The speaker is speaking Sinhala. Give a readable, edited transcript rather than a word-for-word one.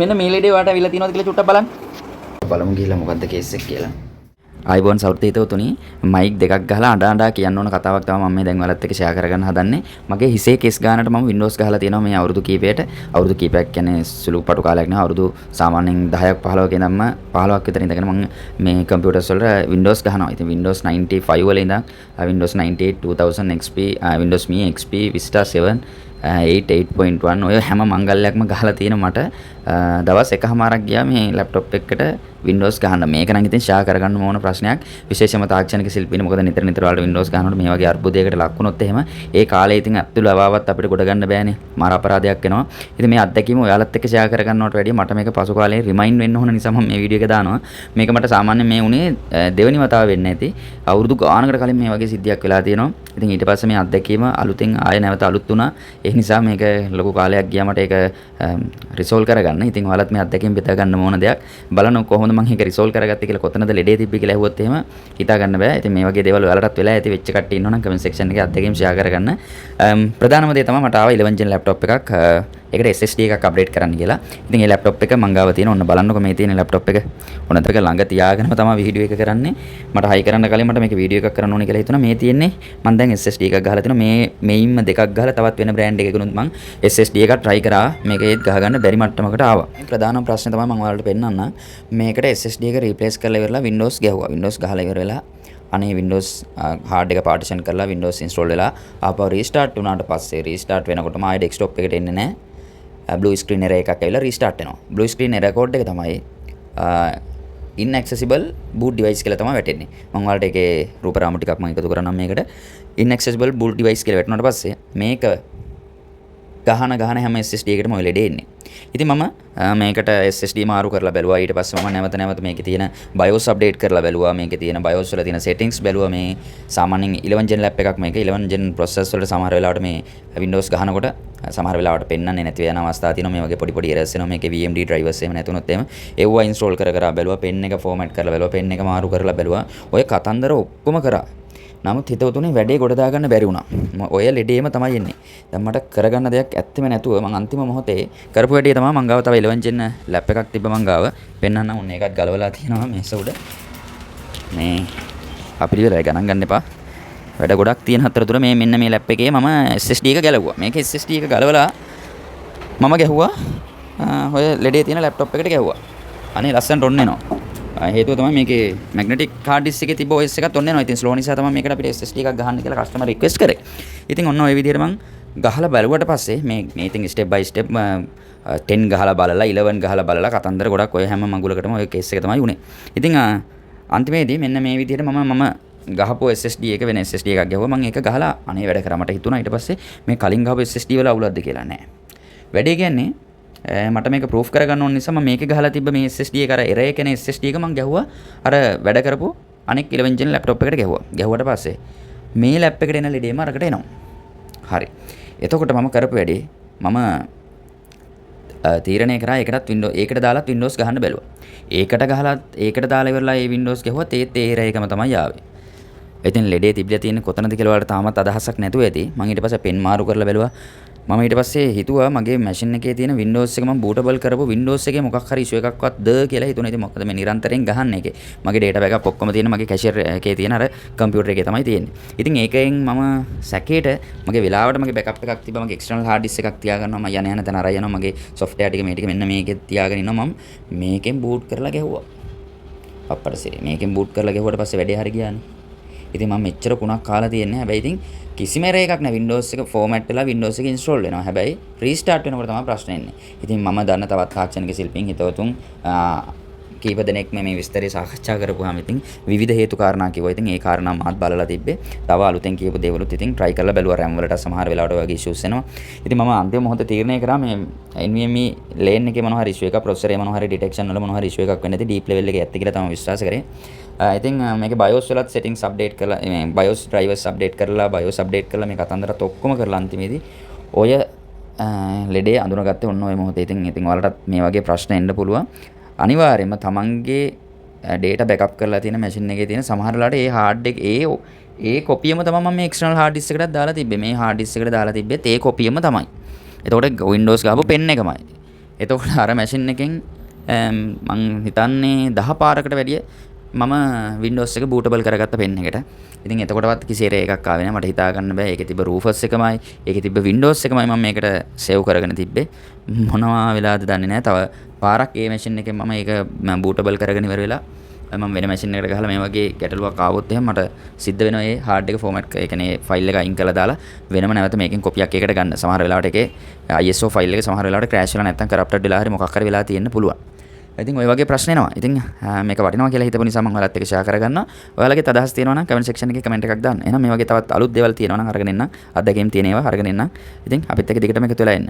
මෙන්න මේ ලෙඩේ වාට අවිලා තියෙනවද කියලා චුට්ටක් බලන්න. බලමු ගිහලා මොකද්ද කේස් එක කියලා. ආයිබෝන් සවුත් හිතවතුනි මයික් දෙකක් ගහලා අඬ කියන්න ඕන කතාවක් තමයි මම මේ දැන් ඔයාලත් එක්ක ෂෙයා කරගන්න හදන්නේ. මගේ හිසේ කෙස් ගානට මම Windows ගහලා තියෙනවා මේ අවුරුදු කීපයට. අවුරුදු කීපයක් කියන්නේ සුළු පටු කාලයක් නෙවෙයි. අවුරුදු සාමාන්‍යයෙන් 10ක් 15ක ඉඳන්ම 15ක් විතර ඉඳගෙන මම මේ කම්පියුටර්ස් වල Windows ගහනවා. ඉතින් Windows 95 වල ඉඳන් Windows 98 2000 XP Windows Me XP Vista 7 8.1 ඔය හැම මංගල්‍යයක්ම ගහලා තියෙන මට දවස් එකමාරක් ගියා මේ ලැප්ටොප් එකකට Windows ගහන්න. මේක නම් ඉතින් ෂෙයා කරගන්න ඕන ප්‍රශ්නයක්. විශේෂයෙන්ම තාක්ෂණික ශිල්පීන් මොකද නිතර වලට Windows ගහනකොට මේ වගේ අර්බුදයකට ලක් වුණොත් එහෙම ඒ කාලේ ඉතින් අත්තුල අවාවත් අපිට ගොඩ ගන්න බෑනේ. මාර අපරාධයක් වෙනවා. ඉතින් මේ අත්දැකීම ඔයාලත් එක්ක ෂෙයා කරගන්නවට වැඩිය මට මේක පසු කාලේ රිමයින්ඩ් වෙන්න ඕන නිසා මම මේ වීඩියෝ එක දානවා. මේක මට සාමාන්‍යයෙන් මේ උනේ දෙවෙනි වතාව වෙන්නේ නැති. අවුරුදු ගානකට කලින් මේ වගේ සිද්ධියක් වෙලා තියෙනවා. ඉතින් ඊට පස්සේ මේ අත්දැකීම අලුතෙන් ආයෙ නැවත අලුත් වුණා. ඒ නිසා මේක ලොකු කාලයක් ගියා මට ඒක රිසෝල්ව් කරගන්න. ඉතින් ඔයාලත් මේ අත්දැකීම් බෙදා ගන්න ඕන දෙයක්. බලන්න කොහොමද මම මේක රිසෝල්ව් කරගත්තේ කියලා කොතනද ලෙඩේ තිබ්බේ කියලා ඇහුවොත් එහෙම හිතා ගන්න බෑ. ඉතින් මේ වගේ දේවල් ඔයාලටත් වෙලා ඇති වෙච්ච කට්ටිය ඉන්නවනම් කමෙන්ට් සෙක්ෂන් එකේ අත්දැකීම් ෂෙයා කරගන්න. ප්‍රධානම දේ තමයි මට ආවා 11 gen ලැප්ටොප් එකක්. ඒකට SSD එකක් අප්ඩේට් කරන්න කියලා. ඉතින් මේ ලැප්ටොප් එක මං ගාව තියෙන ඔන්න බලන්නකො මේ තියෙන ලැප්ටොප් එක. ඔන්න දෙක ළඟ තියාගෙනම තමයි වීඩියෝ එක කරන්නේ. මට හයි කරන්න කලින් මට මේක වීඩියෝ එකක් කරන්න ඕනේ කියලා හිතුණා. මේ තියෙන්නේ මං දැන් SSD එකක් ගහලා තිනවා. මේයින්ම දෙකක් ගහලා තවත් වෙන බ්‍රෑන්ඩ් එකකිනුත් මං SSD එකක් try කරා. මේක ඒත් ගහගන්න බැරි මට්ටමකට ආවා. ප්‍රධානම ප්‍රශ්නේ තමයි මං ඔයාලට පෙන්නන්න. මේකට SSD එක රීප්ලේස් කරලා ඉවරලා Windows ගැහුවා. Windows ගහලා ඉවර වෙලා අනේ Windows hard එක partition කරලා Windows install වෙලා ආපහු restart වුණාට පස්සේ restart වෙනකොටම ආයෙ desktop එකට එන්නේ නැහැ. blue screen error එකක් ඇවිල්ලා restart වෙනවා. blue screen error code එක තමයි inaccessible boot device කියලා තමයි වැටෙන්නේ. මම ඔයාලට ඒකේ රූපරාමු ටිකක් මම එකතු කරන්නම් මේකට. inaccessible boot device කියලා වැටුණාට පස්සේ මේක ගහන හැම SSD එකකටම ඔය ලෙඩේ එන්නේ. ඉතින් මම මේකට SSD මාරු කරලා බැලුවා. ඊට පස්සේ මම නැවත මේකේ තියෙන BIOS අප්ඩේට් කරලා බැලුවා. මේකේ තියෙන BIOS වල තියෙන settings බැලුවා. මේ සාමාන්‍යයෙන් 11 gen lap එකක් මේක 11 gen processor වලට සමහර වෙලාවට මේ Windows ගහනකොට සමහර වෙලාවට පෙන්වන්නේ නැති වෙන අවස්ථා තියෙනවා. මේ වගේ පොඩි errors එනවා. මේකේ VMD drivers එහෙම නැතුනොත් එහෙම ඒවා install කර බැලුවා. pen එක format කරලා බැලුවා. pen එක මාරු කරලා බැලුවා. ඔය කතන්දර ඔක්කොම කරා. නමුත් හිතවතුනේ වැඩේ ගොඩ දාගන්න බැරි වුණා. ඔය ලෙඩේම තමයි එන්නේ. දැන් මට කරගන්න දෙයක් ඇත්තෙම නැතුව මම අන්තිම මොහොතේ කරපු වැඩේ තමයි මං ගාව තව 11 gen ලැප් එකක් තිබ්බ මං ගාව. පෙන්නන්න ඕනේ ඒකත් ගලවලා තියෙනවා මේස උඩ. මේ අපිට ඉවරයි ගණන් ගන්න එපා. වැඩ ගොඩක් තියෙන අතරතුර මේ මෙන්න මේ ලැප් එකේ මම SSD එක ගැලවුවා. මේක SSD එක ගලවලා මම ගැහුවා. ඔය ලෙඩේ තියෙන ලැප්ටොප් එකට ගැහුවා. අනේ ලස්සනට ඔන්න එනවා. හේතුව තමයි මේකේ මැග්නටික් හાર્ඩ් ඩිස්ක් එකේ තිබ්බ OS එකත් ඔන්න එනවා. ඉතින් ස්ලෝ නිසා තමයි මේකට අපිට SSD එකක් ගහන්න කියලා කස්ටමර් රික්වෙස්ට් කරේ. ඉතින් ඔන්න ඔය විදිහට මම ගහලා බලුවට පස්සේ මේ ඉතින් ස්ටෙප් බයි ස්ටෙප් 10 ගහලා බලලා 11 ගහලා බලලා කතන්දර ගොඩක් ඔය හැම මඟුලකටම ඔය කේස් එක තමයි උනේ. ඉතින් අන්තිමේදී මෙන්න මේ විදිහට මම ගහපු SSD එක වෙන SSD එකක් ගැහුවා. මම ඒක ගහලා අනේ වැඩ කරා මට හිතුණා ඊට පස්සේ මේ කලින් ගහපු SSD වල අවුලක්ද කියලා නෑ. වැඩේ කියන්නේ මට මේක ප්‍රූෆ් කරගන්න ඕන නිසා මම මේක ගහලා තිබ්බ මේ SSD එක අර error එකනේ SSD එක මම ගැහුවා අර වැඩ කරපු අනෙක් 11 gen laptop එකට ගැහුවා. ගැහුවට පස්සේ මේ ලැප් එකට එන ලෙඩේම අරකට එනවා. හරි. එතකොට මම කරපු වැඩේ මම තීරණය කරා ඒකට දාලා Windows ගහන්න බැලුවා. ඒකට දාලා ඉවරලා ඒ Windows ගැහුවත් ඒත් ඒ error එකම තමයි ආවේ. ඉතින් ලෙඩේ තිබිලා තියෙන්නේ කොතනද කියලා වලට තාමත් අදහසක් නැතුව ඇති. මම ඊට පස්සේ පෙන් මාරු කරලා බැලුවා. මම ඊට පස්සේ හිතුවා මගේ මැෂින් එකේ තියෙන Windows එක මම bootable කරපු Windows එකේ මොකක් හරි issue එකක්වත් ද කියලා හිතුණා. ඉතින් මොකද මේ නිරන්තරයෙන් ගහන්නේ ඒකේ. මගේ data backup ඔක්කොම තියෙන මගේ cache එකේ තියෙන අර computer එකේ තමයි තියෙන්නේ. ඉතින් ඒකෙන් මම සැකේට මගේ වෙලාවට මගේ backup එකක් තිබ්බා. මගේ external hard disk එකක් තියාගන්නවා. මම යන තැන අර යනවා. මගේ software ටික මේ ටික මෙන්න මේකේ තියාගෙන ඉන්නවා. මම මේකෙන් boot කරලා ගැහුවා. අප්පට සිරි. මේකෙන් boot කරලා ගැහුවට පස්සේ වැඩේ හරි ගියානේ. ඉතින් මම මෙච්චර කුණක් කාලා තියෙන්නේ. හැබැයි ඉතින් කිසිම error එකක් නැහැ. Windows එක format වෙලා Windows එක install වෙනවා. හැබැයි restart වෙනකොට තමයි ප්‍රශ්නේ එන්නේ. ඉතින් මම දන්න තවත් තාක්ෂණික ශිල්පීන් හිතවතුන් කීප දෙනෙක් මේ විස්තරය සාකච්ඡා කරපුවාම ඉතින් විවිධ හේතු කාරණා කිව්වා. ඉතින් ඒ කාරණා මාත් බලලා තිබ්බේ. තව අලුතෙන් කියපු දේවලුත් ඉතින් try කරලා බැලුවා. RAM වලට සමහර වෙලාවට වගේ issues එනවා. ඉතින් මම අන්තිම මොහොතේ තීරණය කරා මේ NVMe lane එකේ මොනවා හරි issue එකක් processor එකේ මොනවා හරි detection වල මොනවා හරි issue එකක් වෙන්නේ නැති deep level එකේ ඇත්ත කියලා තමයි විශ්වාස කරේ. ඉතින් මේකේ BIOS වලත් settings update කරලා මේ BIOS drivers update කරලා BIOS update කරලා මේ කතන්දරත් ඔක්කොම කරලා අන්තිමේදී ඔය ලෙඩේ අඳුනගත්තේ ඔන්න ඔය මොහොතේ. ඉතින් ඔයාලටත් මේ වගේ ප්‍රශ්න එන්න පුළුවන්. අනිවාර්යයෙන්ම තමන්ගේ data backup කරලා තියෙන machine එකේ තියෙන සමහර වෙලාවට ඒ hard එක ඒ කොපියම තමයි මම මේ external hard disk එකකට දාලා තිබ්බේ. මේ hard disk එකට දාලා තිබ්බෙත් ඒ කොපියම තමයි. එතකොට Windows ගහපු pen එකමයි. එතකොට අර මැෂින් එකෙන් මං හිතන්නේ 10 පාරකට වැඩිය මම Windows එක bootable කරගත්ත පෙන් එකට. ඉතින් එතකොටවත් කිසි error එකක් ආවේ නැහැ. මට හිතා ගන්න බෑ. ඒකේ තිබ්බ Rufus එකමයි, ඒකේ තිබ්බ Windows එකමයි මම මේකට save කරගෙන තිබ්බේ. මොනවා වෙලාද දන්නේ නැහැ. තව පාරක් ඒ machine එකෙන් මම ඒක bootable කරගෙන ඉවර වෙලා මම වෙන machine එකකට ගහලා මේ වගේ ගැටලුවක් ආවොත් එහෙනම් මට සිද්ධ වෙනවා ඒ hard එක format ඒ කියන්නේ file එක අයින් කරලා දාලා වෙනම නැවත මේකෙන් කොපියක් එකකට ගන්න. සමහර වෙලාවට ඒකේ ISO file එක සමහර වෙලාවට crash වෙලා නැත්නම් corrupted වෙලා හරි මොකක් හරි වෙලා තියෙන්න පුළුවන්. ඉතින් ඔය වගේ ප්‍රශ්න එනවා. ඉතින් මේක වටිනවා කියලා හිතපු නිසා මම ඔයාලත් එක්ක share කරගන්නවා. ඔයාලගේ අදහස් තියෙනවා නම් comment section එකේ comment එකක් දාන්න. එහෙනම් මේ වගේ තවත් අලුත් දේවල් තියෙනවා නම් අරගෙන එන්න. අත්දැකීම් තියෙන ඒවා අරගෙන එන්න. ඉතින් අපිත් එක්ක දිගටම එකතු වෙලා එන්න.